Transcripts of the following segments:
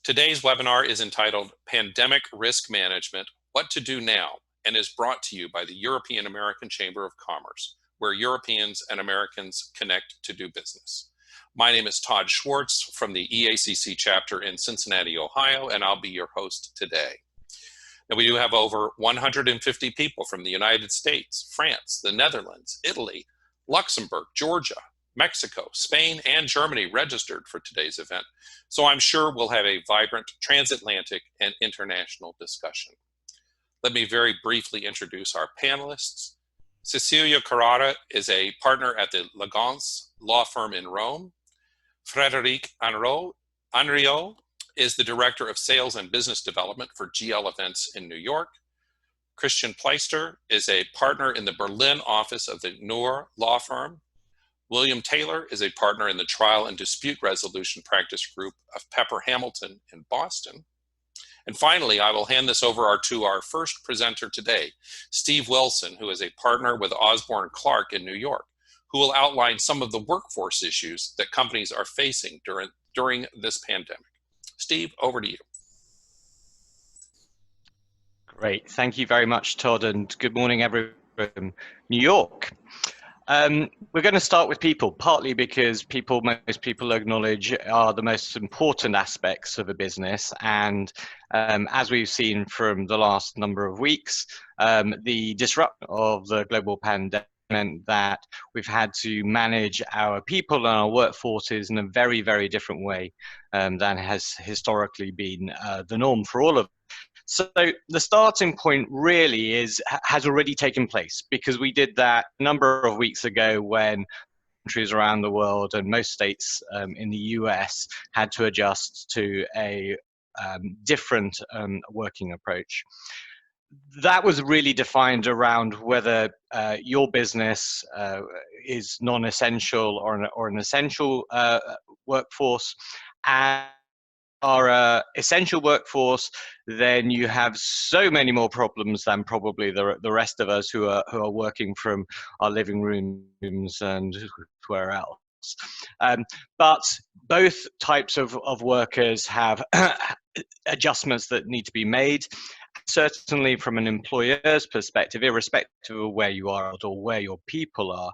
Today's webinar is entitled Pandemic Risk Management, What to Do Now, and is brought to you by the European American Chamber of Commerce, where Europeans and Americans connect to do business. My name is Todd Schwartz from the EACC chapter in Cincinnati, Ohio, and I'll be your host today. Now, we do have over 150 people from the United States, France, the Netherlands, Italy, Luxembourg, Georgia, Mexico, Spain, and Germany registered for today's event, so I'm sure we'll have a vibrant transatlantic and international discussion. Let me very briefly introduce our panelists. Cecilia Carrara is a partner at the Lagance law firm in Rome. Frédéric Henriot is the Director of Sales and Business Development for GL Events in New York. Christian Pleister is a partner in the Berlin office of the Noor law firm. William Taylor is a partner in the Trial and Dispute Resolution Practice Group of Pepper Hamilton in Boston. And finally, I will hand this over to our first presenter today, Steve Wilson, who is a partner with Osborne Clarke in New York, who will outline some of the workforce issues that companies are facing during this pandemic. Steve, over to you. Great. Thank you very much, Todd, and good morning, everyone from New York. We're going to start with people, partly because most people acknowledge are the most important aspects of a business. And as we've seen from the last number of weeks, the disruption of the global pandemic meant that we've had to manage our people and our workforces in a very, very different way than has historically been the norm for all of us. So the starting point really has already taken place, because we did that a number of weeks ago when countries around the world and most states in the US had to adjust to a different working approach. That was really defined around whether your business is non-essential or an essential workforce. And our essential workforse, then you have so many more problems than probably the rest of us who are working from our living rooms and where else. But both types of workers have adjustments that need to be made. Certainly from an employer's perspective, irrespective of where you are or where your people are,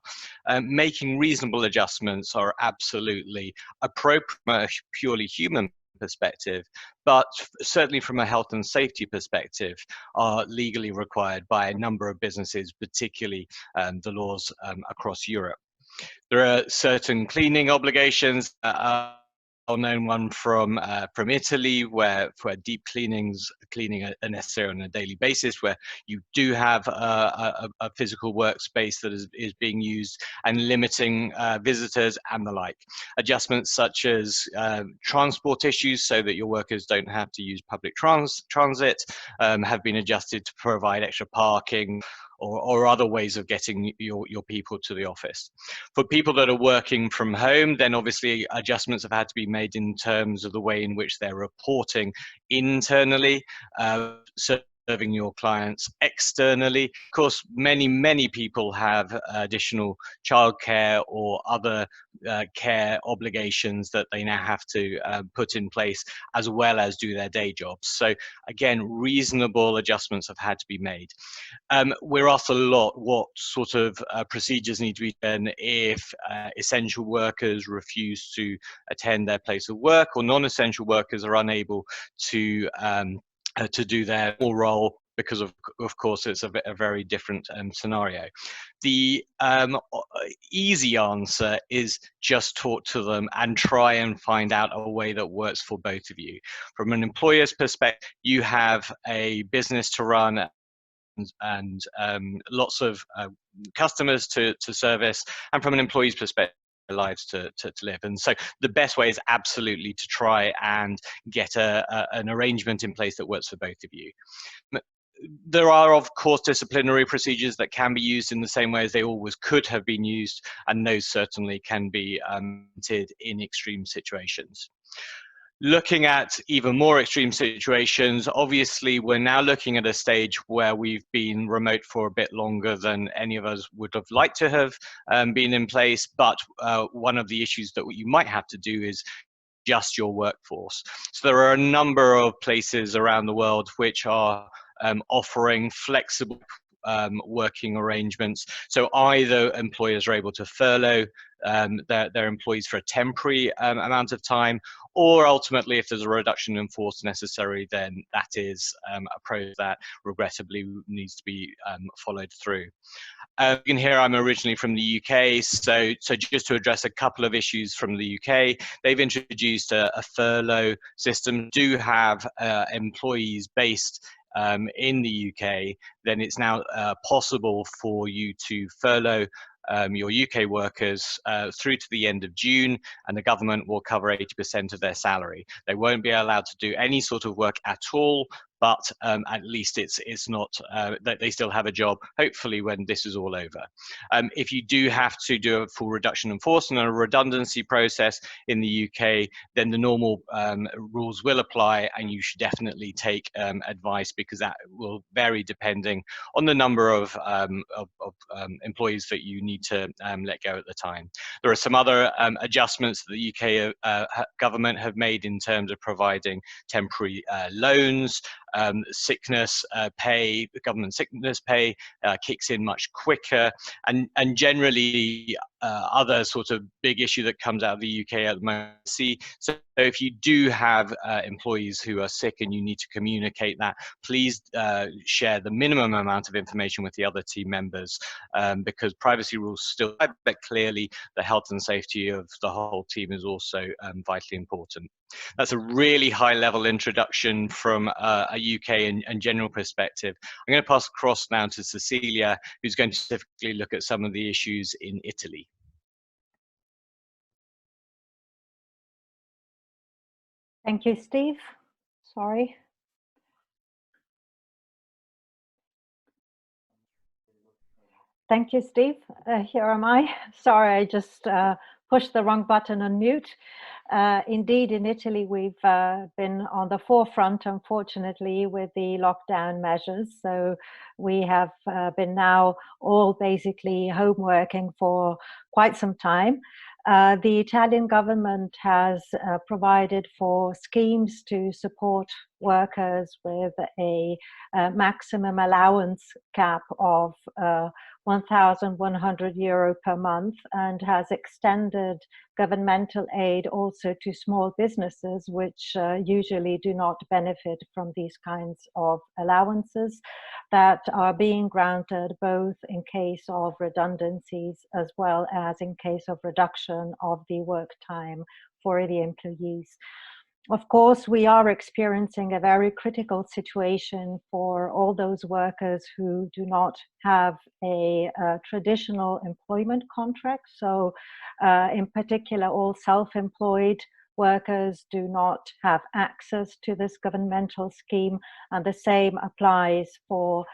making reasonable adjustments are absolutely appropriate from a purely human perspective, but certainly from a health and safety perspective are legally required by a number of businesses, particularly the laws across Europe. There are certain cleaning obligations, well-known one from Italy, where deep cleaning are necessary on a daily basis, where you do have a physical workspace that is being used, and limiting visitors and the like. Adjustments such as transport issues, so that your workers don't have to use public transit, have been adjusted to provide extra parking or other ways of getting your people to the office. For people that are working from home, then obviously adjustments have had to be made in terms of the way in which they're reporting internally, serving your clients externally. Of course, many people have additional childcare or other care obligations that they now have to put in place, as well as do their day jobs. So again, reasonable adjustments have had to be made. We're asked a lot what sort of procedures need to be done if essential workers refuse to attend their place of work, or non-essential workers are unable to do their full role, because of course it's a very different scenario. The easy answer is just talk to them and try and find out a way that works for both of you. From an employer's perspective, you have a business to run and lots of customers to service, and from an employee's perspective, lives to live. And so the best way is absolutely to try and get an arrangement in place that works for both of you. There are, of course, disciplinary procedures that can be used in the same way as they always could have been used, and those certainly can be implemented in extreme situations. Looking at even more extreme situations, obviously we're now looking at a stage where we've been remote for a bit longer than any of us would have liked to have been in place. But one of the issues that you might have to do is adjust your workforce. So there are a number of places around the world which are offering flexible working arrangements. So either employers are able to furlough their employees for a temporary amount of time, or ultimately, if there's a reduction in force necessary, then that is a process that regrettably needs to be followed through. You can hear I'm originally from the UK, so just to address a couple of issues from the UK, they've introduced a furlough system. Do have employees based in the UK, then it's now possible for you to furlough your UK workers through to the end of June, and the government will cover 80% of their salary. They won't be allowed to do any sort of work at all, but at least it's not that they still have a job, hopefully, when this is all over. If you do have to do a full reduction in force and a redundancy process in the UK, then the normal rules will apply, and you should definitely take advice, because that will vary depending on the number of employees that you need to let go at the time. There are some other adjustments that the UK government have made in terms of providing temporary loans. Sickness pay, government sickness pay kicks in much quicker, and generally other sort of big issue that comes out of the UK at the moment. So if you do have employees who are sick and you need to communicate that, please share the minimum amount of information with the other team members, because privacy rules still, but clearly the health and safety of the whole team is also vitally important. That's a really high-level introduction from a UK and general perspective. I'm going to pass across now to Cecilia, who's going to specifically look at some of the issues in Italy. Thank you, Steve. Sorry. Thank you, Steve. Here am I. Sorry, I just pushed the wrong button on mute. Indeed, in Italy, we've been on the forefront, unfortunately, with the lockdown measures. So we have been now all basically home working for quite some time. The Italian government has provided for schemes to support workers with a maximum allowance cap of €1,100 per month, and has extended governmental aid also to small businesses, which usually do not benefit from these kinds of allowances, that are being granted both in case of redundancies as well as in case of reduction of the work time for the employees. Of course, we are experiencing a very critical situation for all those workers who do not have a traditional employment contract. So in particular, all self-employed workers do not have access to this governmental scheme, and the same applies for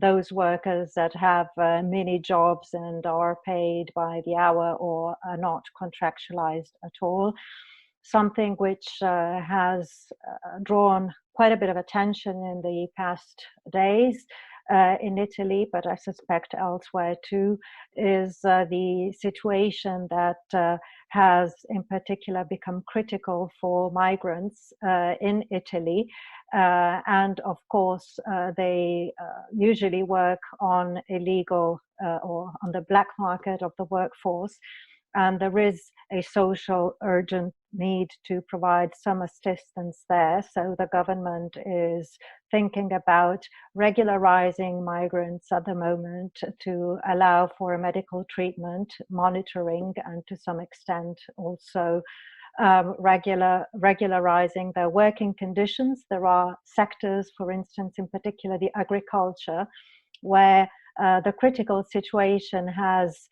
those workers that have mini jobs and are paid by the hour or are not contractualized at all. Something which has drawn quite a bit of attention in the past days in Italy, but I suspect elsewhere too, is the situation that has in particular become critical for migrants in Italy. And of course, they usually work on illegal or on the black market of the workforce. And there is a social urgent need to provide some assistance there. So the government is thinking about regularizing migrants at the moment to allow for medical treatment, monitoring, and to some extent also regularizing their working conditions. There are sectors, for instance, in particular the agriculture, where the critical situation has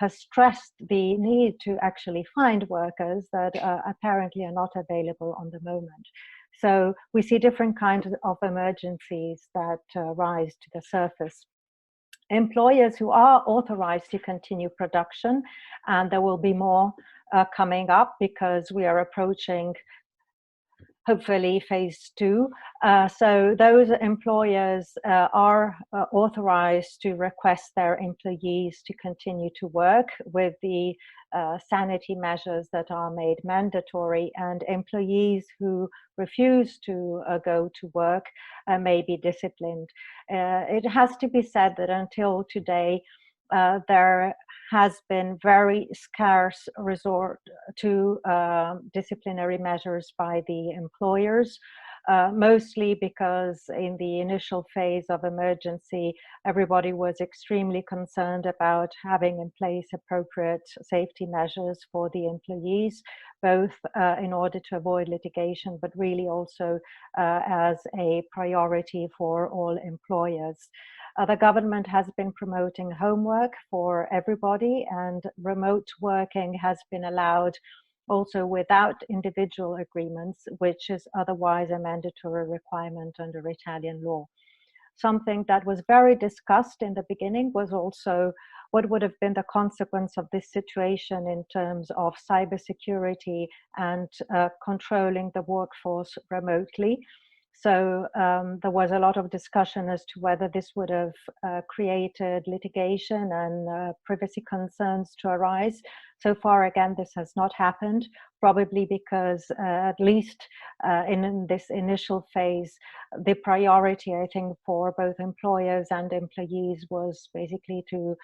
stressed the need to actually find workers that apparently are not available on the moment. So we see different kinds of emergencies that rise to the surface. Employers who are authorized to continue production, and there will be more coming up because we are approaching hopefully phase two. So those employers are authorized to request their employees to continue to work with the sanity measures that are made mandatory, and employees who refuse to go to work may be disciplined. It has to be said that until today, there has been very scarce resort to disciplinary measures by the employers, mostly because in the initial phase of emergency, everybody was extremely concerned about having in place appropriate safety measures for the employees, both in order to avoid litigation, but really also as a priority for all employers. The government has been promoting homework for everybody, and remote working has been allowed also without individual agreements, which is otherwise a mandatory requirement under Italian law. Something that was very discussed in the beginning was also what would have been the consequence of this situation in terms of cybersecurity and controlling the workforce remotely. So there was a lot of discussion as to whether this would have created litigation and privacy concerns to arise. So far, again, this has not happened, probably because at least in this initial phase, the priority, I think, for both employers and employees was basically to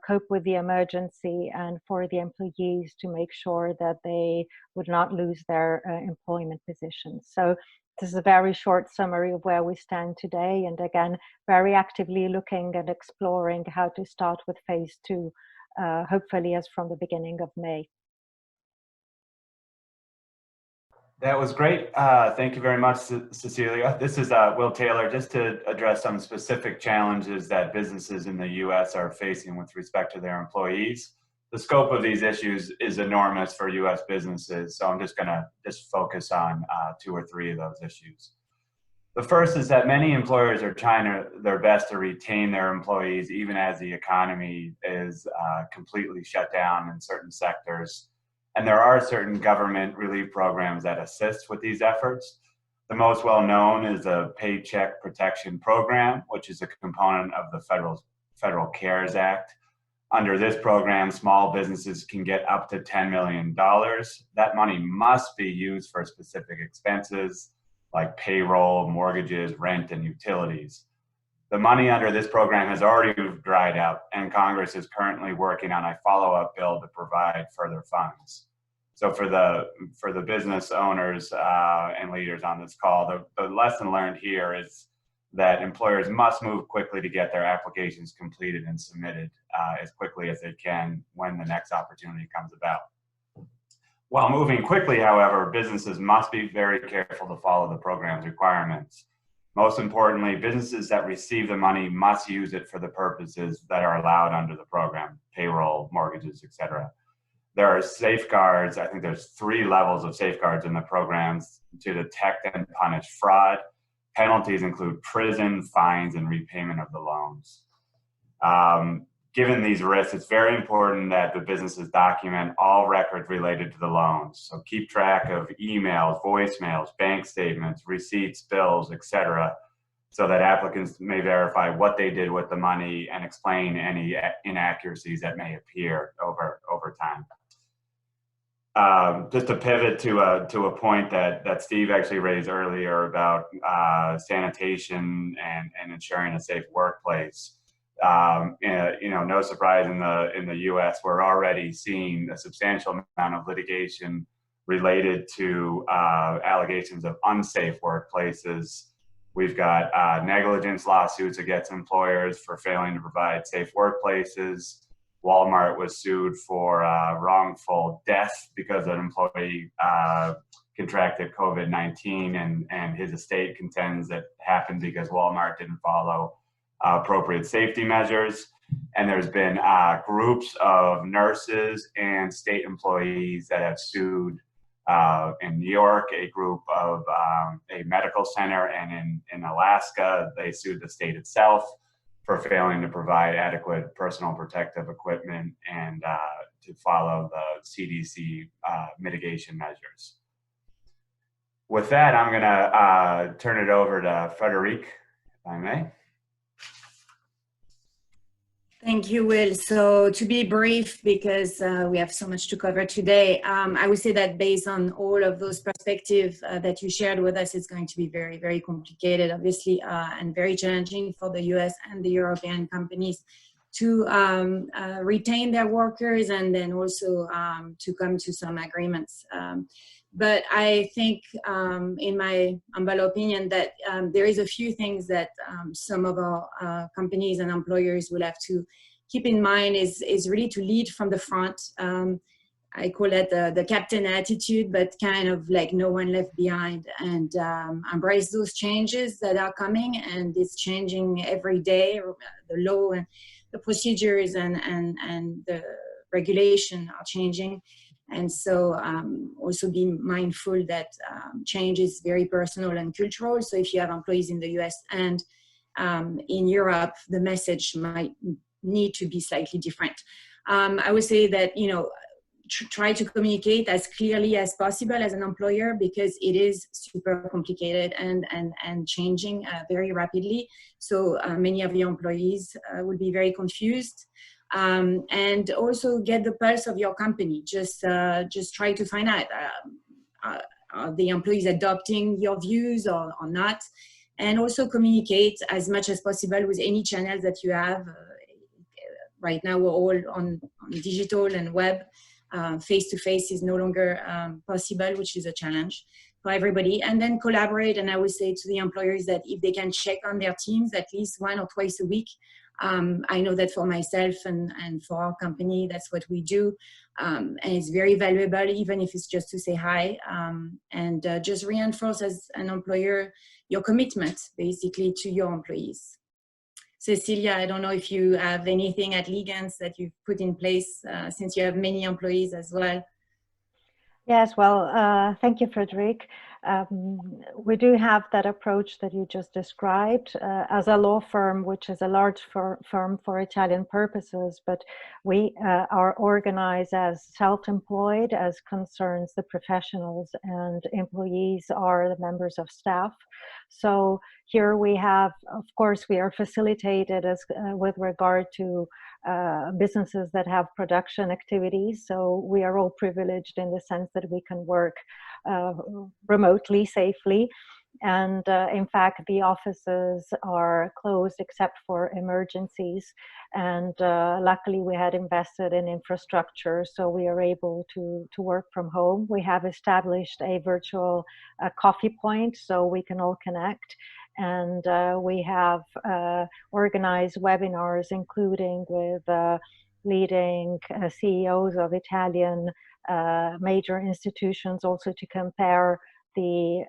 cope with the emergency, and for the employees to make sure that they would not lose their employment positions. So this is a very short summary of where we stand today, and again, very actively looking and exploring how to start with phase two, hopefully as from the beginning of May. That was great. Thank you very much, Cecilia. This is Will Taylor, just to address some specific challenges that businesses in the US are facing with respect to their employees. The scope of these issues is enormous for US businesses, so I'm just gonna focus on 2 or 3 of those issues. The first is that many employers are trying their best to retain their employees even as the economy is completely shut down in certain sectors. And there are certain government relief programs that assist with these efforts. The most well-known is the Paycheck Protection Program, which is a component of the Federal CARES Act. Under this program, small businesses can get up to $10 million. That money must be used for specific expenses like payroll, mortgages, rent, and utilities. The money under this program has already dried up, and Congress is currently working on a follow-up bill to provide further funds. So for the business owners and leaders on this call, the lesson learned here is that employers must move quickly to get their applications completed and submitted as quickly as they can when the next opportunity comes about. While moving quickly, however, businesses must be very careful to follow the program's requirements. Most importantly, businesses that receive the money must use it for the purposes that are allowed under the program: payroll, mortgages, etc. There are safeguards. I think there's 3 levels of safeguards in the programs to detect and punish fraud. Penalties include prison, fines, and repayment of the loans. Given these risks, it's very important that the businesses document all records related to the loans. So keep track of emails, voicemails, bank statements, receipts, bills, etc., so that applicants may verify what they did with the money and explain any inaccuracies that may appear over time. Just to pivot to a point that Steve actually raised earlier about sanitation and ensuring a safe workplace. No surprise in the U.S., we're already seeing a substantial amount of litigation related to allegations of unsafe workplaces. We've got negligence lawsuits against employers for failing to provide safe workplaces. Walmart was sued for wrongful death because an employee contracted COVID-19, and his estate contends that happened because Walmart didn't follow appropriate safety measures. And there's been groups of nurses and state employees that have sued in New York, a group of a medical center, and in Alaska, they sued the state itself for failing to provide adequate personal protective equipment and to follow the CDC mitigation measures. With that, I'm going to turn it over to Frederique, if I may. Thank you, Will. So to be brief, because we have so much to cover today, I would say that based on all of those perspectives that you shared with us, it's going to be very, very complicated, obviously, and very challenging for the US and the European companies to retain their workers and then also to come to some agreements. But I think, in my humble opinion, that there is a few things that some of our companies and employers will have to keep in mind is really to lead from the front. I call it the captain attitude, but kind of like no one left behind, and embrace those changes that are coming, and it's changing every day. The law and the procedures and the regulation are changing. And so also be mindful that change is very personal and cultural. So if you have employees in the US and in Europe, the message might need to be slightly different. I would say that, you know, try to communicate as clearly as possible as an employer, because it is super complicated and changing very rapidly. So many of your employees will be very confused. And also get the pulse of your company. Just try to find out, are the employees adopting your views or not? And also communicate as much as possible with any channels that you have. Right now we're all on digital and web. Face-to-face is no longer possible, which is a challenge for everybody. And then collaborate. And I would say to the employers that if they can check on their teams at least 1 or twice a week. I know that for myself and for our company, that's what we do. And it's very valuable, even if it's just to say hi, and just reinforce as an employer your commitment basically to your employees. Cecilia, I don't know if you have anything at Legans that you've put in place since you have many employees as well. Yes, well, thank you, Frederique. We do have that approach that you just described as a law firm, which is a large firm for Italian purposes, but we are organized as self-employed as concerns the professionals, and employees are the members of staff. So here we have, of course, we are facilitated as with regard to businesses that have production activities. So we are all privileged in the sense that we can work remotely, safely. And in fact, the offices are closed except for emergencies. And luckily, we had invested in infrastructure, so we are able to work from home. We have established a virtual coffee point so we can all connect. And we have organized webinars, including with leading CEOs of Italian major institutions, also to compare the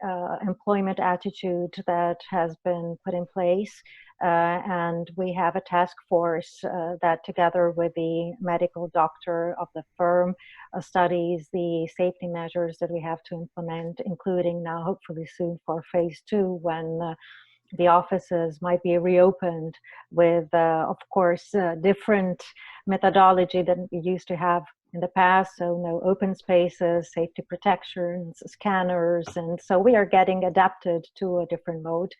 employment attitude that has been put in place. And we have a task force that, together with the medical doctor of the firm, studies the safety measures that we have to implement, including now, hopefully soon, for phase 2, when the offices might be reopened with, of course, different methodology than we used to have in the past. So no open spaces, safety protections, scanners. And so we are getting adapted to a different mode.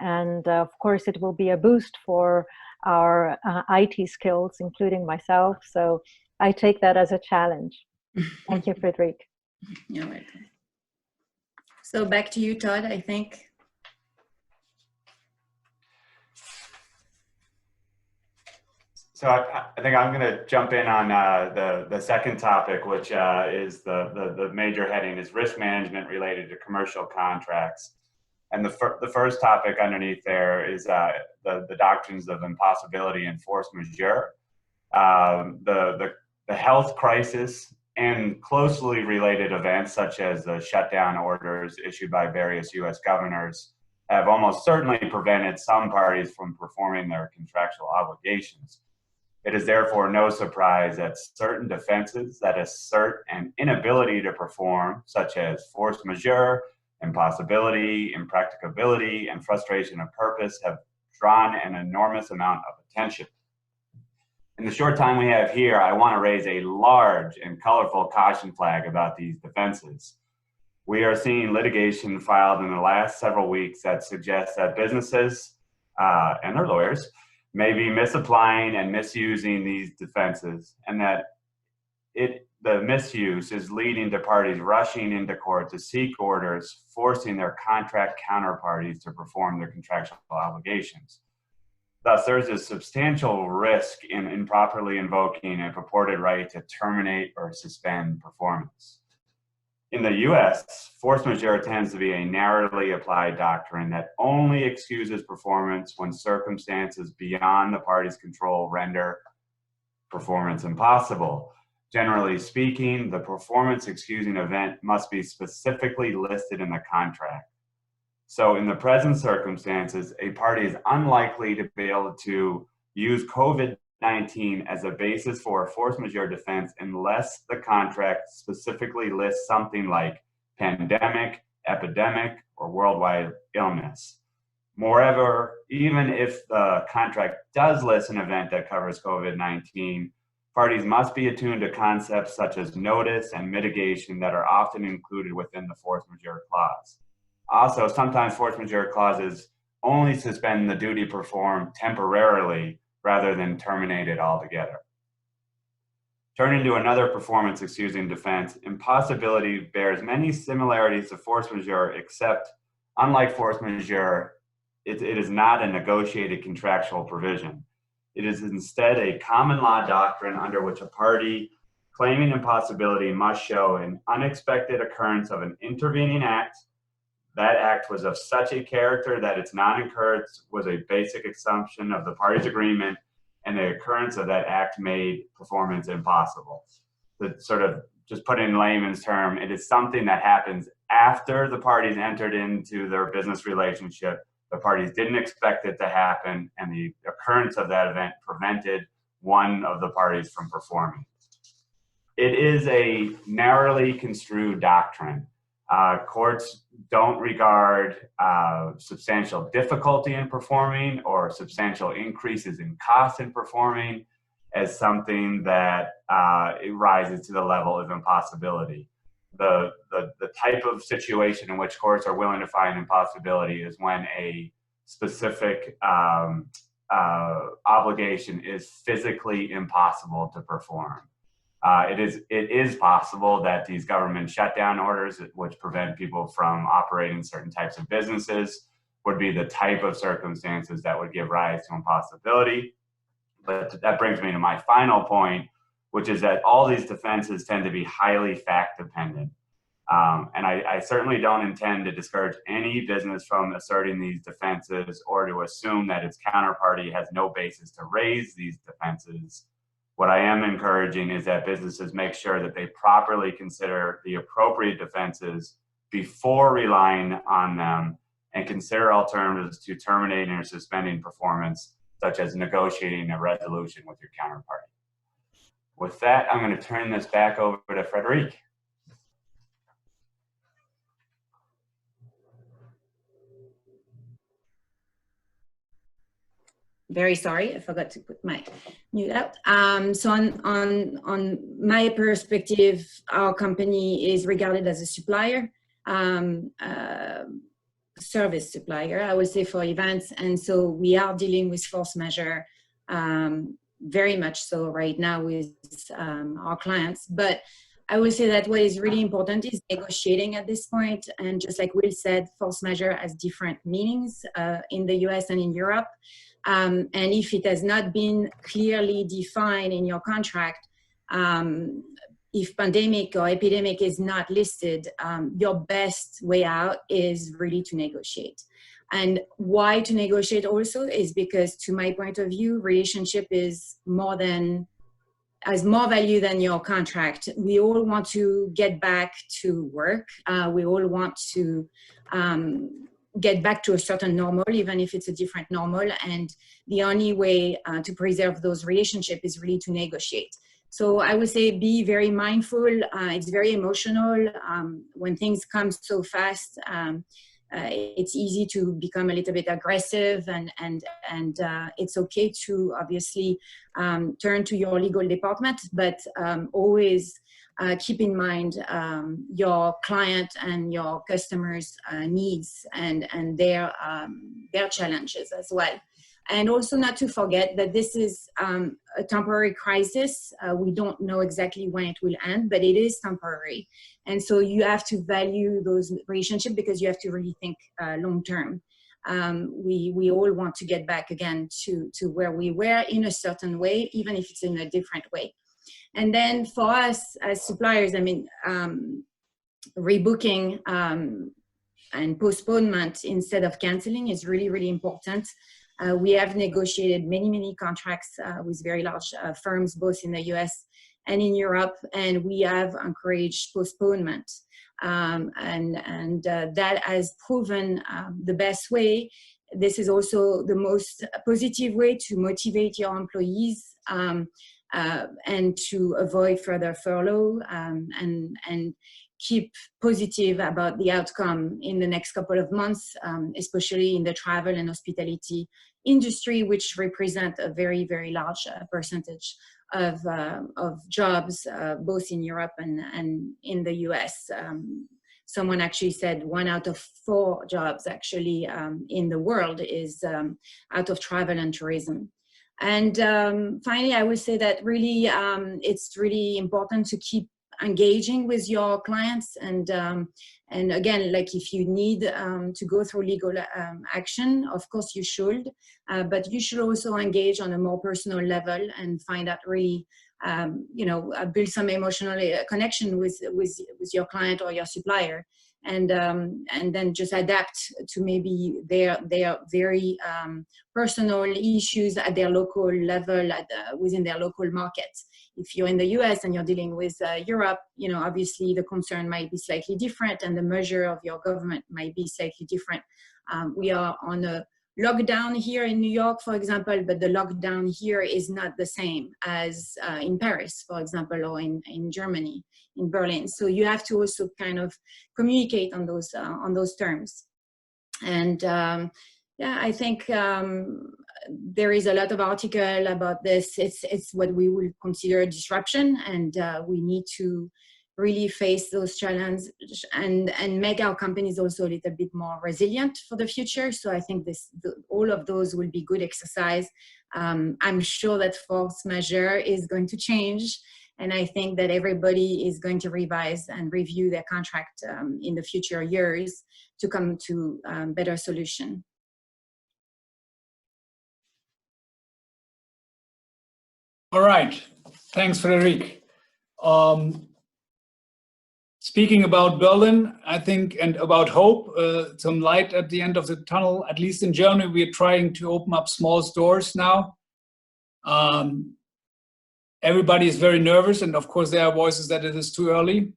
And of course, it will be a boost for our IT skills, including myself. So I take that as a challenge. Thank you, Frederique. You're welcome. So back to you, Todd, I think. So I think I'm going to jump in on the second topic, which is the major heading is risk management related to commercial contracts. And the first topic underneath there is the doctrines of impossibility and force majeure. The health crisis and closely related events such as the shutdown orders issued by various U.S. governors have almost certainly prevented some parties from performing their contractual obligations. It is therefore no surprise that certain defenses that assert an inability to perform, such as force majeure, impossibility, impracticability, and frustration of purpose, have drawn an enormous amount of attention. In the short time we have here, I want to raise a large and colorful caution flag about these defenses. We are seeing litigation filed in the last several weeks that suggests that businesses and their lawyers may be misapplying and misusing these defenses, and that the misuse is leading to parties rushing into court to seek orders, forcing their contract counterparties to perform their contractual obligations. Thus, there's a substantial risk in improperly invoking a purported right to terminate or suspend performance. In the US, force majeure tends to be a narrowly applied doctrine that only excuses performance when circumstances beyond the party's control render performance impossible. Generally speaking, the performance excusing event must be specifically listed in the contract. So in the present circumstances, a party is unlikely to be able to use COVID-19 as a basis for a force majeure defense unless the contract specifically lists something like pandemic, epidemic, or worldwide illness. Moreover, even if the contract does list an event that covers COVID-19, parties must be attuned to concepts such as notice and mitigation that are often included within the force majeure clause. Also, sometimes force majeure clauses only suspend the duty performed temporarily rather than terminate it altogether. Turning to another performance excusing defense, impossibility bears many similarities to force majeure, except unlike force majeure, it is not a negotiated contractual provision. It is instead a common law doctrine under which a party claiming impossibility must show an unexpected occurrence of an intervening act. That act was of such a character that its non-occurrence was a basic assumption of the party's agreement, and the occurrence of that act made performance impossible. To sort of just put it in layman's term, it is something that happens after the parties entered into their business relationship. The parties didn't expect it to happen, and the occurrence of that event prevented one of the parties from performing. It is a narrowly construed doctrine. Courts don't regard substantial difficulty in performing or substantial increases in cost in performing as something that it rises to the level of impossibility. The type of situation in which courts are willing to find impossibility is when a specific obligation is physically impossible to perform. It is possible that these government shutdown orders, which prevent people from operating certain types of businesses, would be the type of circumstances that would give rise to impossibility. But that brings me to my final point, which is that all these defenses tend to be highly fact dependent. And I certainly don't intend to discourage any business from asserting these defenses or to assume that its counterparty has no basis to raise these defenses. What I am encouraging is that businesses make sure that they properly consider the appropriate defenses before relying on them and consider alternatives to terminating or suspending performance, such as negotiating a resolution with your counterparty. With that, I'm going to turn this back over to Frederic. Very sorry, I forgot to put my mute out. So on my perspective, our company is regarded as a supplier, service supplier, I would say, for events. And so we are dealing with force majeure very much so right now with our clients. But I would say that what is really important is negotiating at this point. And just like Will said, force majeure has different meanings in the US and in Europe. And if it has not been clearly defined in your contract, if pandemic or epidemic is not listed, your best way out is really to negotiate. And why to negotiate also is because, to my point of view, relationship is has more value than your contract. We all want to get back to work. We all want to get back to a certain normal, even if it's a different normal. And the only way to preserve those relationships is really to negotiate. So I would say be very mindful. It's very emotional when things come so fast. it's easy to become a little bit aggressive, and it's okay to obviously turn to your legal department, but always keep in mind your client and your customers' needs and their challenges as well. And also not to forget that this is a temporary crisis. We don't know exactly when it will end, but it is temporary. And so you have to value those relationships because you have to really think long term. We all want to get back again to where we were in a certain way, even if it's in a different way. And then for us as suppliers, I mean, rebooking and postponement instead of canceling is really, really important. We have negotiated many contracts with very large firms, both in the US and in Europe, and we have encouraged postponement. And that has proven the best way. This is also the most positive way to motivate your employees and to avoid further furlough and keep positive about the outcome in the next couple of months, especially in the travel and hospitality industry, which represent a very, very large percentage of jobs, both in Europe and in the US. Someone actually said 1 out of 4 jobs actually in the world is out of travel and tourism. And finally, I would say that really it's really important to keep engaging with your clients, and again, like if you need to go through legal action, of course you should, but you should also engage on a more personal level and find out really build some emotional connection with your client or your supplier, and then just adapt to maybe their very personal issues at their local level, within their local market. If you're in the US and you're dealing with Europe, obviously the concern might be slightly different and the measure of your government might be slightly different. We are on a lockdown here in New York, for example, but the lockdown here is not the same as in Paris, for example, or in Germany, in Berlin. So you have to also kind of communicate on those terms. And yeah, I think there is a lot of article about this. It's what we would consider a disruption, and we need to really face those challenges and make our companies also a little bit more resilient for the future. So I think all of those will be good exercise. I'm sure that force majeure is going to change, and I think that everybody is going to revise and review their contract in the future years to come to better solution. All right, thanks, Frédéric. Speaking about Berlin, I think, and about hope, some light at the end of the tunnel, at least in Germany, we are trying to open up small stores now. Everybody is very nervous, and of course there are voices that it is too early.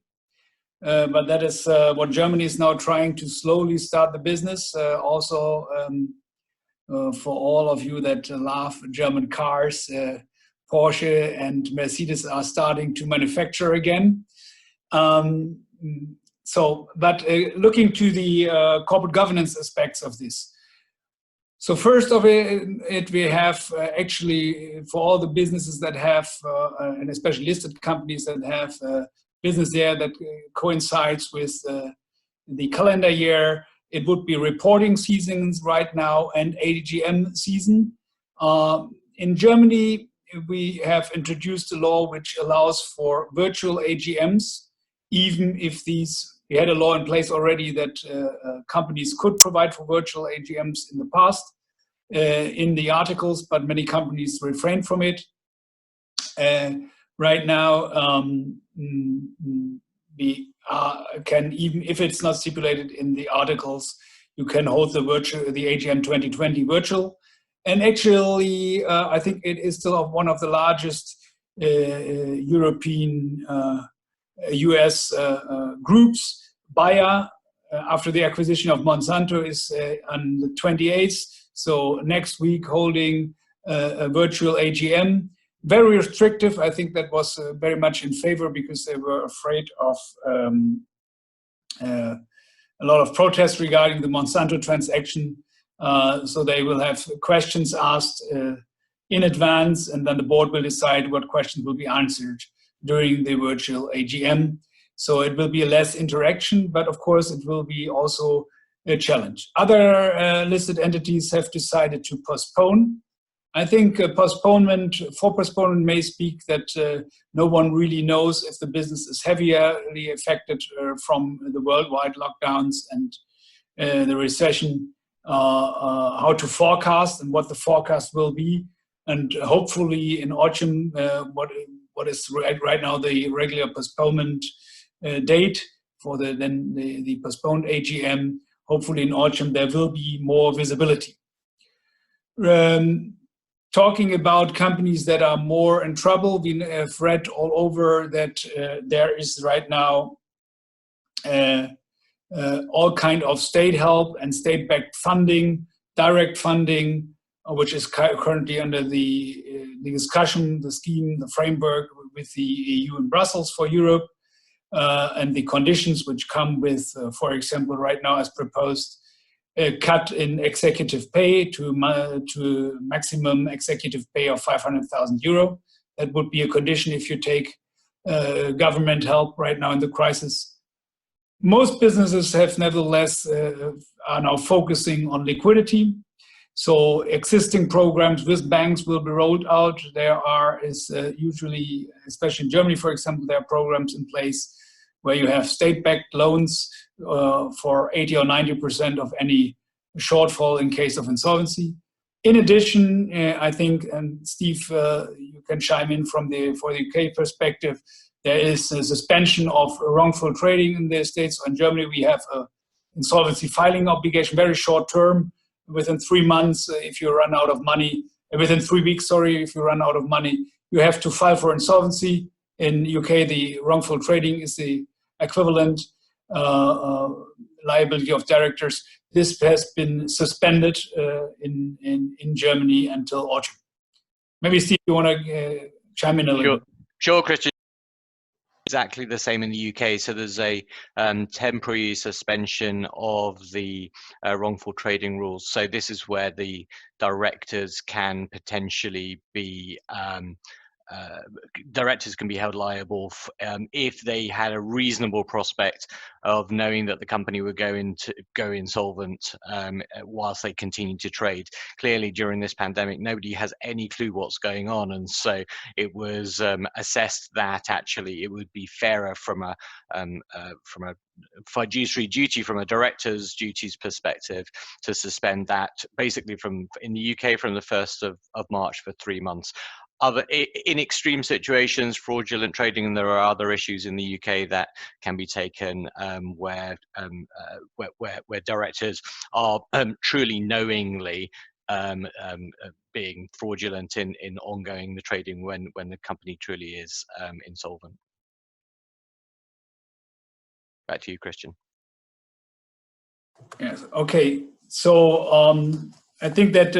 But that is what Germany is now trying to slowly start the business. Also, for all of you that love German cars, Porsche and Mercedes are starting to manufacture again. But looking to the corporate governance aspects of this. So first of it, we have actually for all the businesses that have, and especially listed companies that have business there that coincides with the calendar year, it would be reporting seasons right now and AGM season. In Germany, we have introduced a law which allows for virtual AGMs, even if we had a law in place already that companies could provide for virtual AGMs in the past in the articles, but many companies refrained from it. Right now, we can, even if it's not stipulated in the articles, you can hold the AGM 2020 virtual. And actually, I think it is still one of the largest European US groups. Bayer, after the acquisition of Monsanto, is on the 28th, so next week, holding a virtual AGM. Very restrictive. I think that was very much in favor because they were afraid of a lot of protests regarding the Monsanto transaction. So they will have questions asked in advance, and then the board will decide what questions will be answered during the virtual AGM. So it will be less interaction, but of course it will be also a challenge. Other listed entities have decided to postpone. I think postponement may speak that no one really knows if the business is heavily affected from the worldwide lockdowns and the recession, how to forecast and what the forecast will be. And hopefully in autumn, what is right now the regular postponement date for the postponed AGM, hopefully in autumn there will be more visibility. Talking about companies that are more in trouble, we have read all over that there is right now all kind of state help and state-backed funding, direct funding, which is currently under the discussion, the scheme, the framework with the EU in Brussels for Europe, and the conditions which come with, for example, right now as proposed, a cut in executive pay to maximum executive pay of 500,000 euro. That would be a condition if you take government help right now in the crisis. Most businesses have nevertheless are now focusing on liquidity. So existing programs with banks will be rolled out. There is usually, especially in Germany, for example, there are programs in place where you have state-backed loans for 80 or 90% of any shortfall in case of insolvency. In addition, I think, and Steve, you can chime in for the UK perspective, there is a suspension of wrongful trading in the States. So in Germany, we have an insolvency filing obligation, very short term, within 3 months, if you run out of money, within 3 weeks, sorry, if you run out of money, you have to file for insolvency. In UK, the wrongful trading is the equivalent liability of directors. This has been suspended in Germany until autumn. Maybe Steve, you want to chime in a little bit? Sure, Christian. Exactly the same in the UK. So there's a temporary suspension of the wrongful trading rules. So this is where the directors can potentially be directors can be held liable if they had a reasonable prospect of knowing that the company would go insolvent whilst they continue to trade. Clearly, during this pandemic, nobody has any clue what's going on, and so it was assessed that actually it would be fairer from a fiduciary duty, from a director's duties perspective, to suspend that basically in the UK from the 1st of March for 3 months. In extreme situations, fraudulent trading, and there are other issues in the UK that can be taken where directors are truly knowingly being fraudulent in ongoing the trading when the company truly is insolvent. Back to you, Christian. Yes. Okay. So I think that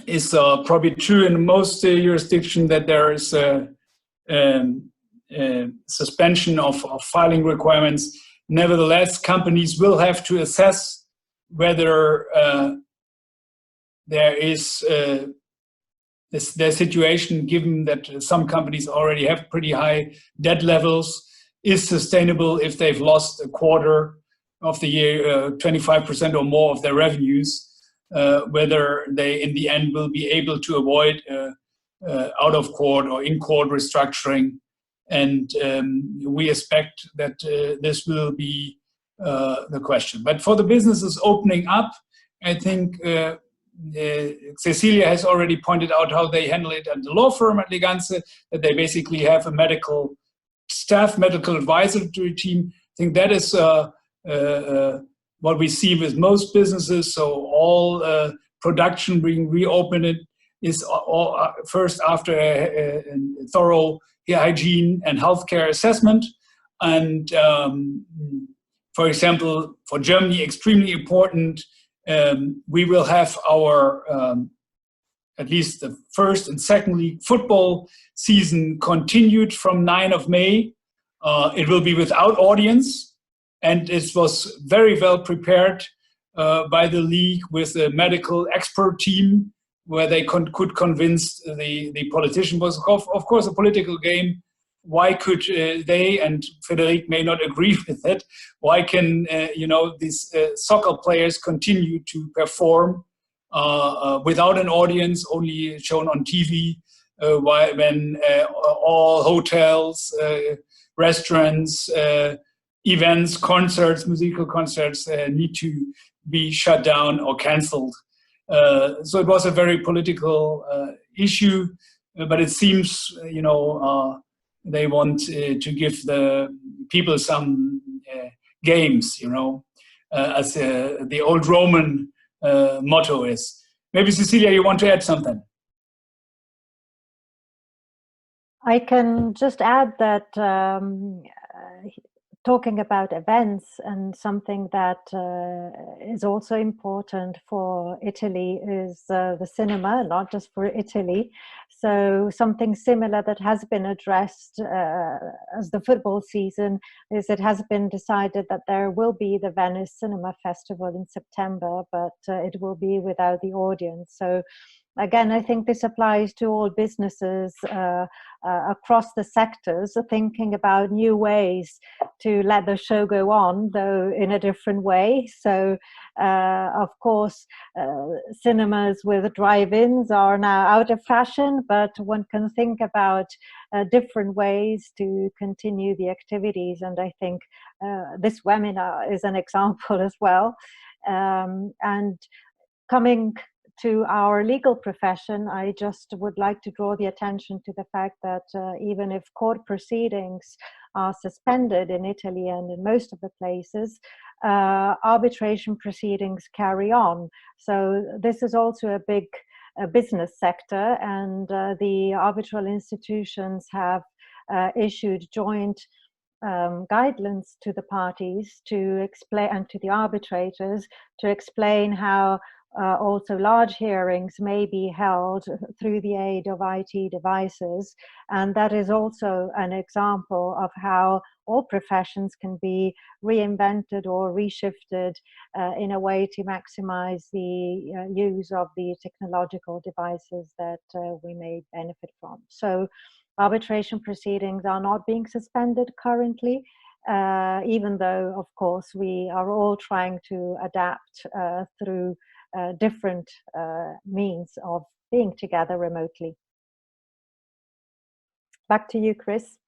is probably true in most jurisdictions, that there is a suspension of filing requirements. Nevertheless, companies will have to assess whether there is their situation, given that some companies already have pretty high debt levels, is sustainable if they've lost a quarter of the year, 25% or more of their revenues. Whether they in the end will be able to avoid out of court or in court restructuring. And we expect that this will be the question. But for the businesses opening up, I think Cecilia has already pointed out how they handle it at the law firm at Leganze, that they basically have a medical staff, medical advisory team. I think that is what we see with most businesses. So all production being reopened is first after a thorough hygiene and healthcare assessment. And for example, for Germany, extremely important, we will have our at least the first and second league football season continued from 9 of May. It will be without audience, and it was very well prepared by the league with a medical expert team where they could convince the politician. Was of course a political game. Why could they, and Frederic may not agree with that, why can these soccer players continue to perform without an audience, only shown on TV, when all hotels, restaurants, events, concerts, musical concerts need to be shut down or cancelled. So it was a very political issue, but it seems, they want to give the people some games, as the old Roman motto is. Maybe Cecilia, you want to add something? I can just add that talking about events, and something that is also important for Italy is the cinema, not just for Italy. So something similar that has been addressed as the football season is it has been decided that there will be the Venice Cinema Festival in September, but it will be without the audience. So again, I think this applies to all businesses across the sectors, thinking about new ways to let the show go on, though in a different way. So, of course, cinemas with drive-ins are now out of fashion, but one can think about different ways to continue the activities. And I think this webinar is an example as well. And coming to our legal profession, I just would like to draw the attention to the fact that even if court proceedings are suspended in Italy and in most of the places, arbitration proceedings carry on. So this is also a big business sector, and the arbitral institutions have issued joint guidelines to the parties to explain, and to the arbitrators to explain how also large hearings may be held through the aid of IT devices. And that is also an example of how all professions can be reinvented or reshifted in a way to maximize the use of the technological devices that we may benefit from. So arbitration proceedings are not being suspended currently, even though, of course, we are all trying to adapt through different means of being together remotely. Back to you, Chris.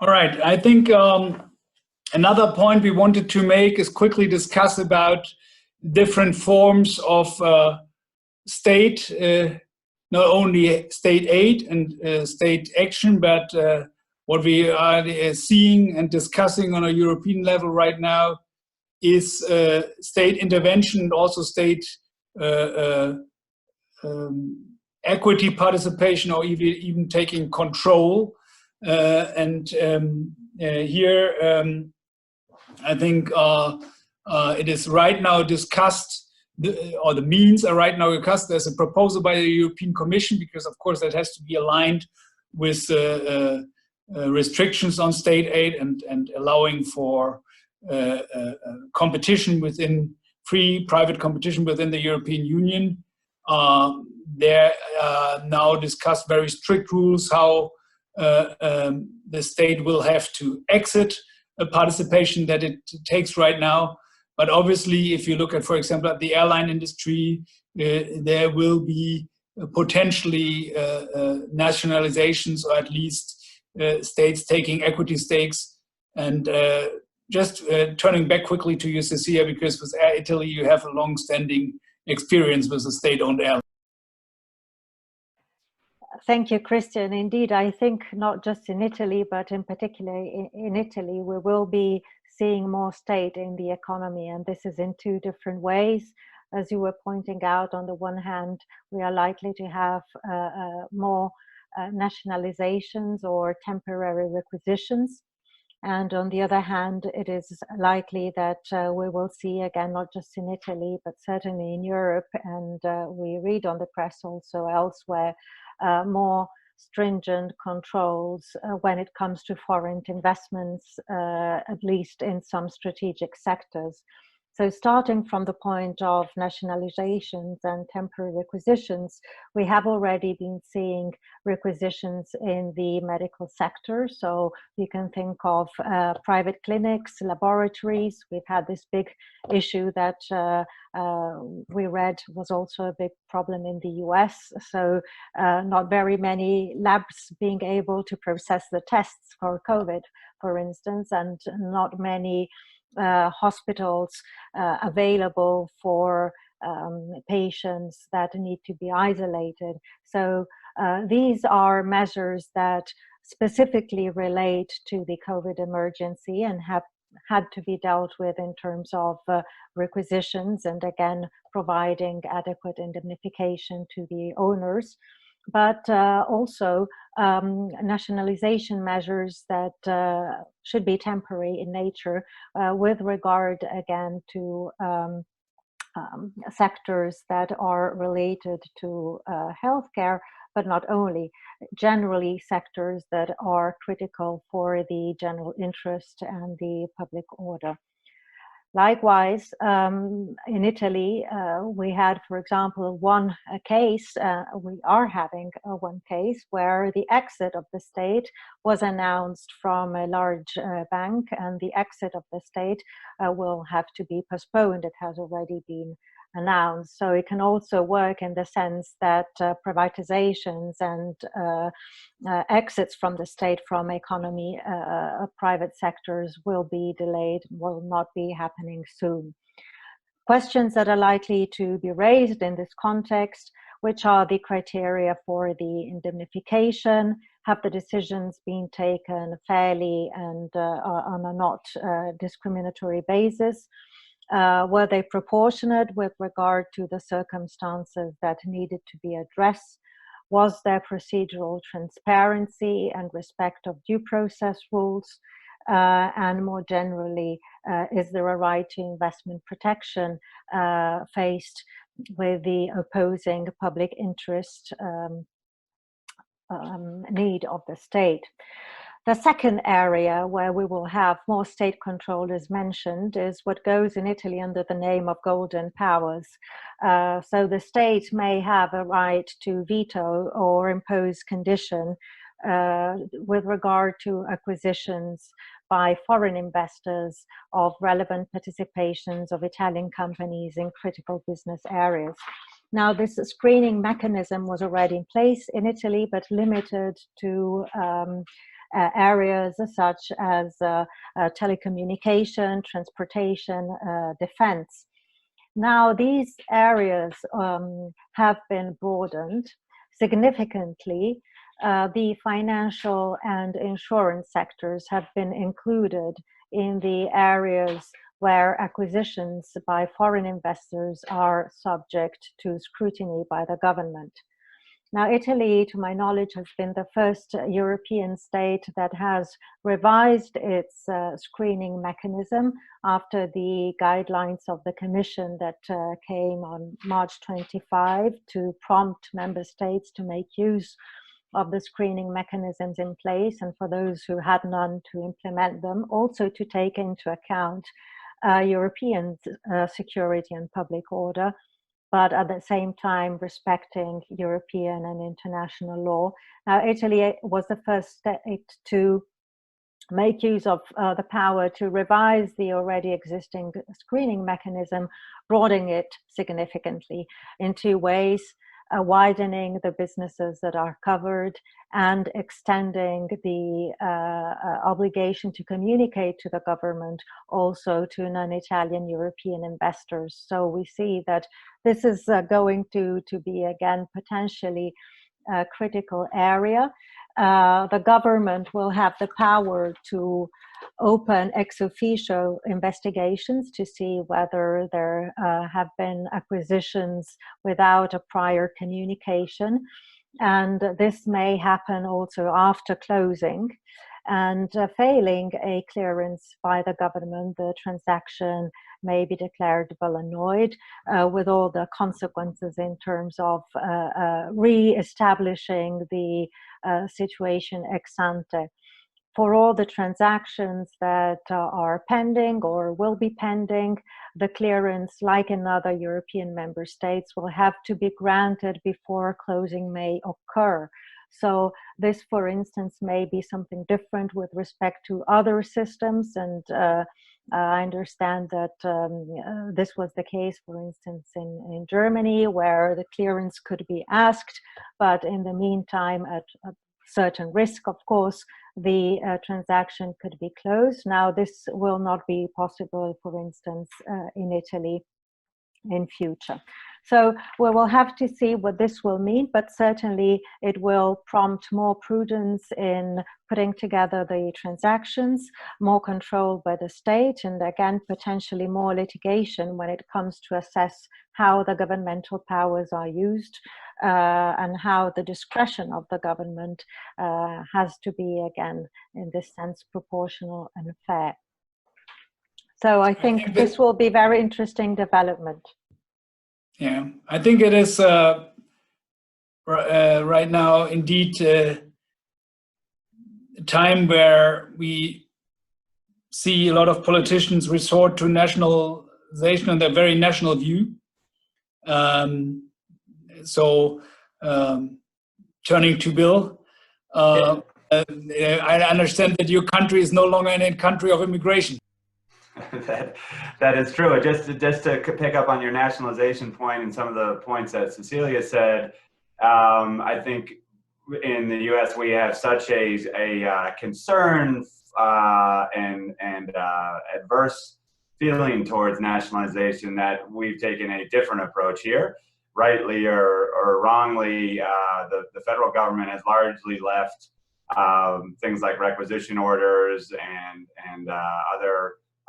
All right, I think another point we wanted to make is quickly discuss about different forms of state, not only state aid and state action, but what we are seeing and discussing on a European level right now is state intervention and also state equity participation, or even taking control. Here, I think it is right now discussed, or the means are right now discussed. There's a proposal by the European Commission, because of course that has to be aligned with restrictions on state aid and allowing for competition within, free private competition within the European Union. There now discussed very strict rules how the state will have to exit a participation that it takes right now. But obviously, if you look at, for example, at the airline industry, there will be potentially nationalizations, or at least states taking equity stakes. And just turning back quickly to you, Cecilia, because with Air Italy, you have a long-standing experience with a state-owned airline. Thank you, Christian. Indeed, I think not just in Italy, but in particular in Italy, we will be seeing more state in the economy, and this is in two different ways. As you were pointing out, on the one hand, we are likely to have more nationalizations or temporary requisitions. And on the other hand, it is likely that we will see, again, not just in Italy, but certainly in Europe, and we read on the press also elsewhere, more stringent controls when it comes to foreign investments, at least in some strategic sectors. So starting from the point of nationalizations and temporary requisitions, we have already been seeing requisitions in the medical sector. So you can think of private clinics, laboratories. We've had this big issue that we read was also a big problem in the US. So not very many labs being able to process the tests for COVID, for instance, and not many hospitals available for patients that need to be isolated. So these are measures that specifically relate to the COVID emergency and have had to be dealt with in terms of requisitions and again providing adequate indemnification to the owners, but also nationalization measures that should be temporary in nature with regard again to sectors that are related to healthcare, but not only, generally sectors that are critical for the general interest and the public order. Likewise, in Italy, we had, for example, one case, we are having one case where the exit of the state was announced from a large bank, and the exit of the state will have to be postponed. It has already been announced. So it can also work in the sense that privatizations and exits from the state, from economy, private sectors will be delayed, will not be happening soon. Questions that are likely to be raised in this context: which are the criteria for the indemnification? Have the decisions been taken fairly and on a not discriminatory basis? Were they proportionate with regard to the circumstances that needed to be addressed? Was there procedural transparency and respect of due process rules? And more generally, is there a right to investment protection faced with the opposing public interest need of the state? The second area where we will have more state control, as mentioned, is what goes in Italy under the name of golden powers. So the state may have a right to veto or impose condition with regard to acquisitions by foreign investors of relevant participations of Italian companies in critical business areas. Now, this screening mechanism was already in place in Italy, but limited to areas such as telecommunication, transportation, defense. Now, these areas have been broadened significantly. The financial and insurance sectors have been included in the areas where acquisitions by foreign investors are subject to scrutiny by the government. Now, Italy, to my knowledge, has been the first European state that has revised its screening mechanism after the guidelines of the Commission that came on March 25 to prompt member states to make use of the screening mechanisms in place, and for those who had none, to implement them, also to take into account European security and public order, but at the same time respecting European and international law. Now, Italy was the first state to make use of the power to revise the already existing screening mechanism, broadening it significantly in two ways: widening the businesses that are covered and extending the obligation to communicate to the government also to non-Italian European investors. So we see that this is going to be, again, potentially a critical area. The government will have the power to open ex officio investigations to see whether there have been acquisitions without a prior communication. And this may happen also after closing. And failing a clearance by the government, the transaction may be declared null and void, with all the consequences in terms of re-establishing the situation ex ante. For all the transactions that are pending or will be pending, the clearance, like in other European member states, will have to be granted before closing may occur. So this, for instance, may be something different with respect to other systems, and I understand that this was the case, for instance, in Germany, where the clearance could be asked, but in the meantime, at a certain risk, of course, the transaction could be closed. Now, this will not be possible, for instance, in Italy in future. So we will have to see what this will mean, but certainly it will prompt more prudence in putting together the transactions, more control by the state, and again, potentially more litigation when it comes to assess how the governmental powers are used, and how the discretion of the government has to be, again, in this sense, proportional and fair. So I think this will be very interesting development. Yeah, I think it is right now indeed a time where we see a lot of politicians resort to nationalization and their very national view. Turning to Bill, I understand that your country is no longer a country of immigration. That is true. Just to pick up on your nationalization point and some of the points that Cecilia said, I think in the U.S. we have such a concern and adverse feeling towards nationalization that we've taken a different approach here. Rightly or wrongly, the federal government has largely left things like requisition orders and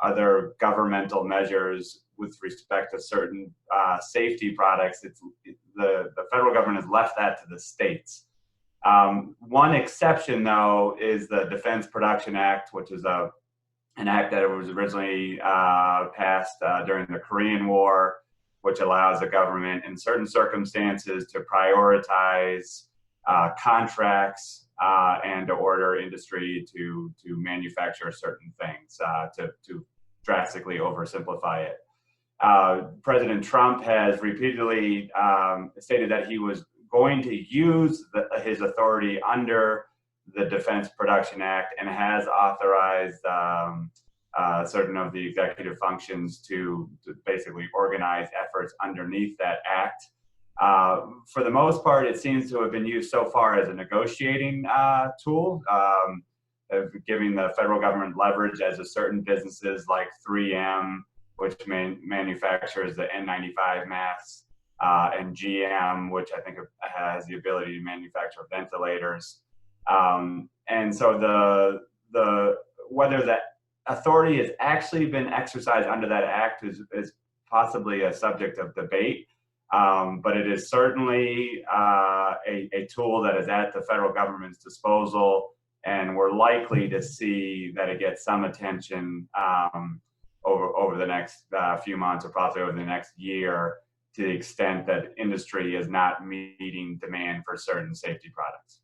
other governmental measures with respect to certain safety products. The federal government has left that to the states. One exception, though, is the Defense Production Act, which is an act that was originally passed during the Korean War, which allows the government in certain circumstances to prioritize contracts and to order industry to manufacture certain things, to drastically oversimplify it. President Trump has repeatedly stated that he was going to use his authority under the Defense Production Act and has authorized certain of the executive functions to basically organize efforts underneath that act. For the most part, it seems to have been used so far as a negotiating tool, giving the federal government leverage as a certain businesses like 3M, which manufactures the N95 masks, and GM, which I think has the ability to manufacture ventilators. And so whether that authority has actually been exercised under that act is possibly a subject of debate. But it is certainly a tool that is at the federal government's disposal, and we're likely to see that it gets some attention over the next few months, or probably over the next year, to the extent that industry is not meeting demand for certain safety products.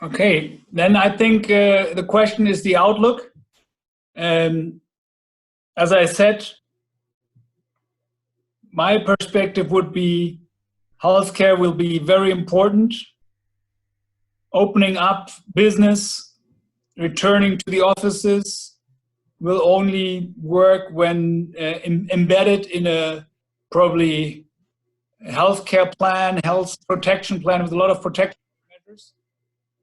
Okay, then I think the question is the outlook. As I said, my perspective would be healthcare will be very important. Opening up business, returning to the offices will only work when embedded in a probably healthcare plan, health protection plan with a lot of protection measures,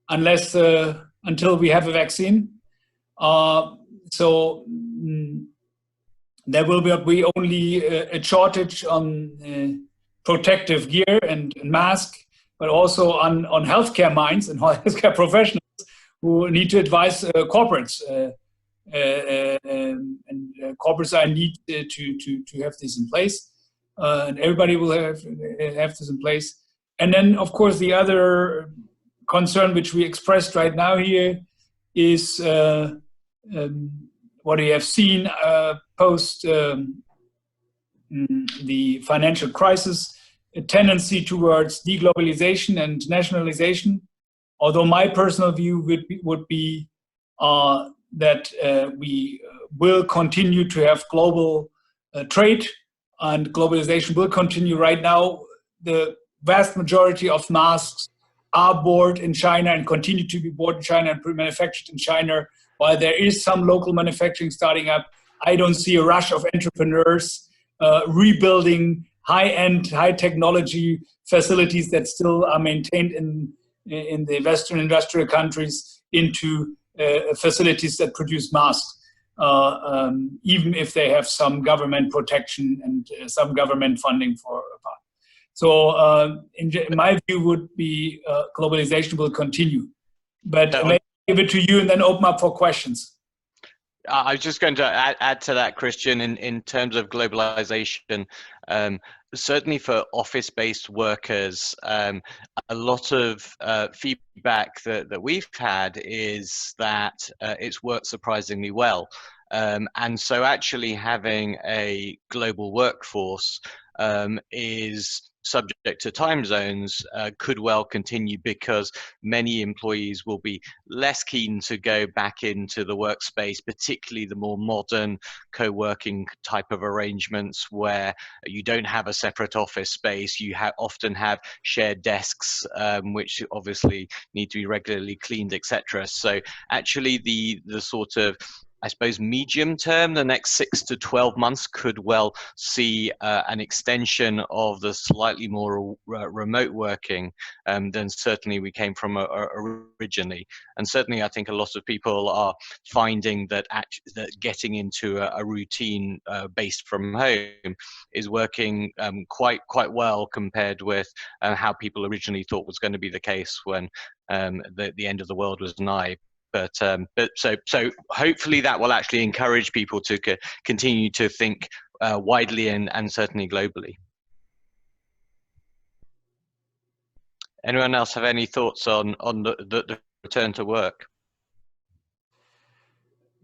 until we have a vaccine. There will be only a shortage on protective gear and mask, but also on healthcare minds and healthcare professionals who need to advise corporates. Corporates are in need to have this in place, and everybody will have this in place. And then, of course, the other concern which we expressed right now here is what we have seen post the financial crisis, a tendency towards deglobalization and nationalization. Although my personal view would be that we will continue to have global trade, and globalization will continue. Right now, the vast majority of masks are bought in China and continue to be bought in China and manufactured in China. While there is some local manufacturing starting up, I don't see a rush of entrepreneurs rebuilding high-end, high-technology facilities that still are maintained in the Western industrial countries into facilities that produce masks, even if they have some government protection and some government funding for a part. So in my view would be globalization will continue. But maybe give it to you and then open up for questions. I was just going to add to that, Christian, in terms of globalization. Certainly for office-based workers, a lot of feedback that we've had is that it's worked surprisingly well. And so actually having a global workforce is subject to time zones could well continue, because many employees will be less keen to go back into the workspace, particularly the more modern co-working type of arrangements where you don't have a separate office space. You often have shared desks, which obviously need to be regularly cleaned, etc. So actually the sort of, I suppose, medium term, the next 6 to 12 months could well see an extension of the slightly more remote working than certainly we came from originally. And certainly I think a lot of people are finding that that getting into a routine based from home is working quite well compared with how people originally thought was going to be the case when the end of the world was nigh. But so hopefully that will actually encourage people to continue to think widely and certainly globally. Anyone else have any thoughts on the return to work?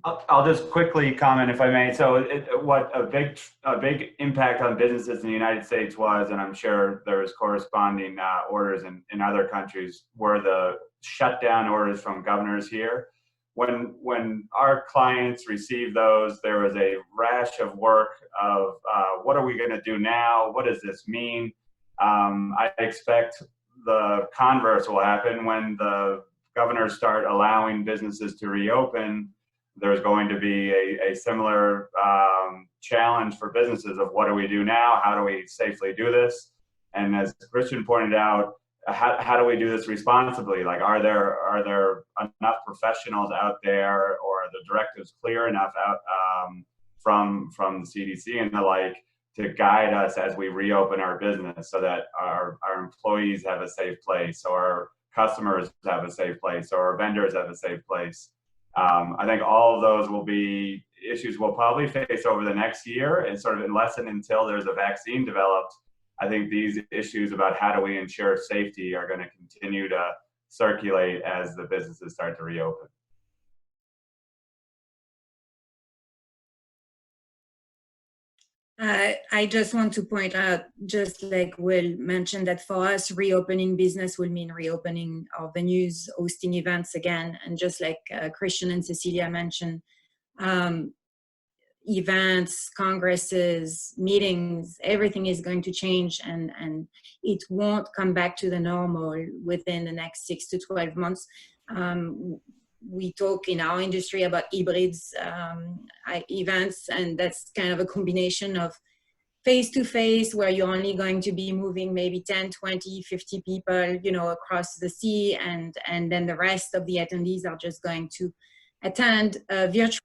I'll just quickly comment, if I may. So what a big impact on businesses in the United States was, and I'm sure there was corresponding orders in other countries, were the shutdown orders from governors here. When our clients received those, there was a rash of work of what are we going to do now? What does this mean? I expect the converse will happen when the governors start allowing businesses to reopen. There's going to be a similar challenge for businesses of what do we do now? How do we safely do this? And as Christian pointed out, how do we do this responsibly? Like, are there enough professionals out there, or are the directives clear enough out from the CDC and the like to guide us as we reopen our business, so that our employees have a safe place, or our customers have a safe place, or our vendors have a safe place? I think all of those will be issues we'll probably face over the next year, and sort of unless and until there's a vaccine developed, I think these issues about how do we ensure safety are going to continue to circulate as the businesses start to reopen. I just want to point out, just like Will mentioned, that for us, reopening business will mean reopening our venues, hosting events again. And just like Christian and Cecilia mentioned, events, congresses, meetings, everything is going to change, and it won't come back to the normal within the next 6 to 12 months. We talk in our industry about hybrids events, and that's kind of a combination of face-to-face, where you're only going to be moving maybe 10, 20, 50 people, across the sea, and then the rest of the attendees are just going to attend virtual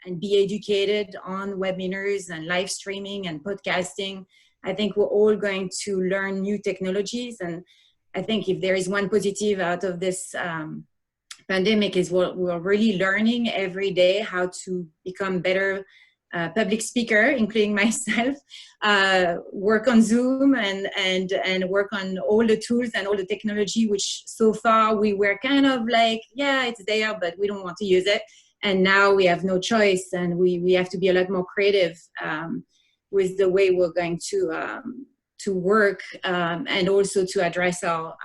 and be educated on webinars and live streaming and podcasting. I think we're all going to learn new technologies, and I think if there is one positive out of this pandemic is we're really learning every day how to become better public speaker, including myself, work on Zoom and work on all the tools and all the technology, which so far we were kind of like, yeah, it's there, but we don't want to use it. And now we have no choice, and we have to be a lot more creative with the way we're going to work and also to address our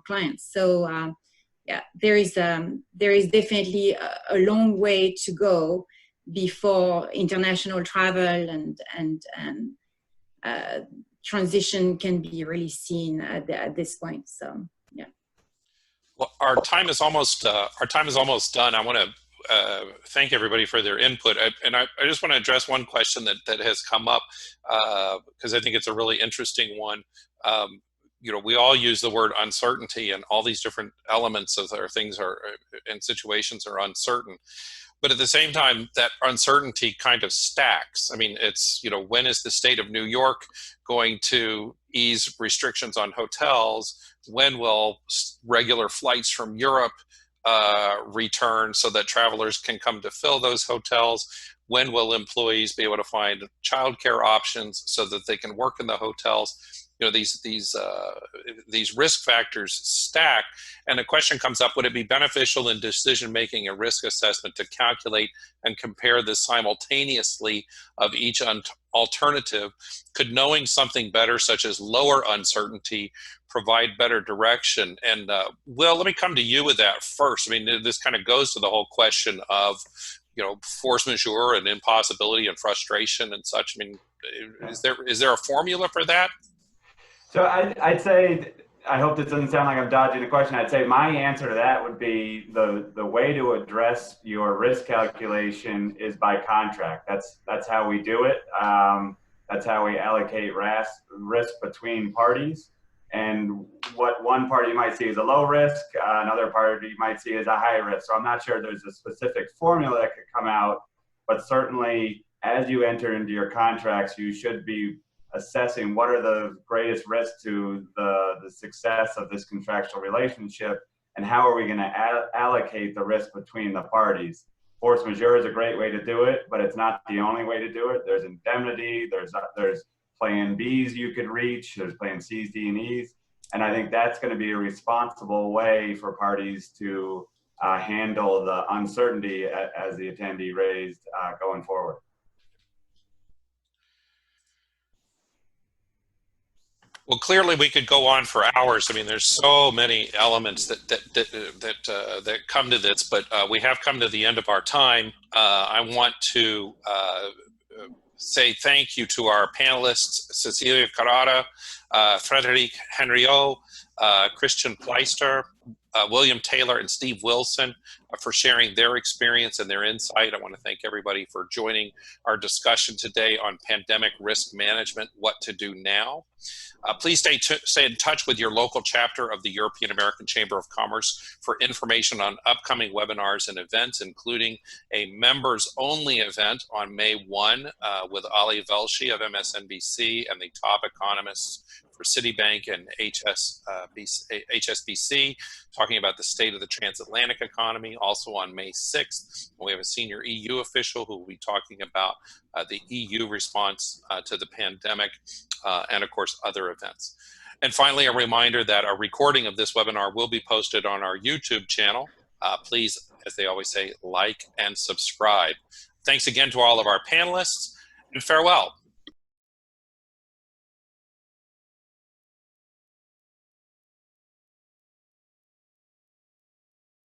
clients. So yeah, there is definitely a long way to go before international travel and transition can be really seen at this point. So yeah. Well, our time is almost done. I want to thank everybody for their input. I just want to address one question that has come up because I think it's a really interesting one. You know, we all use the word uncertainty, and all these different elements of our things are and situations are uncertain. But at the same time, that uncertainty kind of stacks. I mean, it's, you know, when is the state of New York going to ease restrictions on hotels? When will regular flights from Europe return so that travelers can come to fill those hotels? When will employees be able to find childcare options so that they can work in the hotels? You know, these risk factors stack, and the question comes up: would it be beneficial in decision making and risk assessment to calculate and compare this simultaneously of each alternative? Could knowing something better, such as lower uncertainty, provide better direction? And Will, let me come to you with that first. I mean, this kind of goes to the whole question of, you know, force majeure and impossibility and frustration and such. I mean, is there a formula for that? So I'd say, I hope this doesn't sound like I'm dodging the question. I'd say my answer to that would be the way to address your risk calculation is by contract. That's how we do it. That's how we allocate risk between parties. And what one party might see as a low risk, another party might see as a high risk. So I'm not sure there's a specific formula that could come out, but certainly as you enter into your contracts, you should be assessing what are the greatest risks to the success of this contractual relationship, and how are we going to allocate the risk between the parties. Force majeure is a great way to do it, but it's not the only way to do it. There's indemnity, there's plan Bs you could reach, there's plan Cs, D, and Es, and I think that's going to be a responsible way for parties to handle the uncertainty, as the attendee raised, going forward. Well, clearly we could go on for hours. I mean, there's so many elements that come to this, but we have come to the end of our time. I want to say thank you to our panelists, Cecilia Carrara, Frederic Henriot, Christian Pleister, William Taylor, and Steve Wilson for sharing their experience and their insight. I want to thank everybody for joining our discussion today on pandemic risk management, what to do now. Please stay in touch with your local chapter of the European American Chamber of Commerce for information on upcoming webinars and events, including a members-only event on May 1 with Ali Velshi of MSNBC and the top economists for Citibank and HSBC, talking about the state of the transatlantic economy. Also on May 6th, we have a senior EU official who will be talking about the EU response to the pandemic, and of course other events. And finally, a reminder that a recording of this webinar will be posted on our YouTube channel. Please, as they always say, like and subscribe. Thanks again to all of our panelists, and farewell.